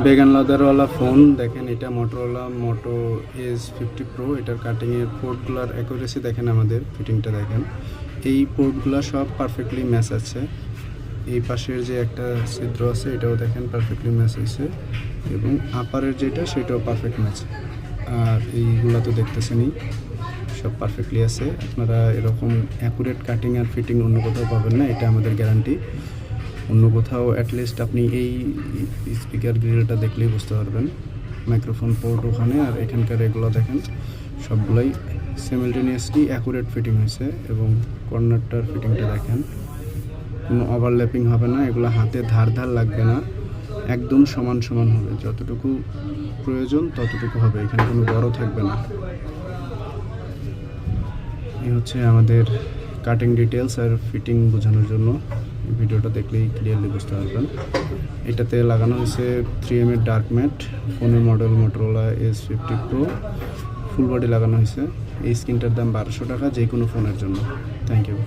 Began লাদারওয়ালা phone দেখেন, এটা Motorola মোটো S50 pro. এটার কাটিংয়ের পোর্টগুলোর অ্যাকুরেসি দেখেন, আমাদের ফিটিংটা দেখেন। এই পোর্টগুলো সব পারফেক্টলি ম্যাচ আছে। এই পাশের যে একটা ছিদ্র আছে এটাও দেখেন পারফেক্টলি ম্যাচ হয়েছে, এবং আপারের যেটা সেটাও পারফেক্ট ম্যাচ। আর এইগুলো তো দেখতেছেনই, সব পারফেক্টলি আছে। আপনারা এরকম অ্যাকুরেট কাটিং আর ফিটিং অন্য কোথাও পাবেন না, এটা আমাদের গ্যারান্টি। অন্য কোথাও অ্যাটলিস্ট আপনি এই স্পিকার গ্রিলটা দেখলেই বুঝতে পারবেন। মাইক্রোফোন পোর্ট ওখানে, আর এখানকার এগুলো দেখেন সবগুলোই সিমিলটেনিয়াসলি অ্যাকুরেট ফিটিং হয়েছে, এবং কর্নারটার ফিটিংটা দেখেন, কোনো ওভারল্যাপিং হবে না, এগুলো হাতে ধার ধার লাগবে না, একদম সমান সমান হবে, যতটুকু প্রয়োজন ততটুকু হবে, এখানে কোনো বড় থাকবে না। এই হচ্ছে আমাদের কাটিং ডিটেলস আর ফিটিং বোঝানোর জন্য। ভিডিওটা দেখলেই ক্লিয়ারলি বুঝতে পারবেন। এটাতে লাগানো হয়েছে 3M এর ডার্ক ম্যাট, ফোনের model Motorola S50 pro, full body লাগানো হয়েছে। এই স্ক্রিনটার দাম 1200 টাকা যে কোনো ফোনের জন্য। Thank you.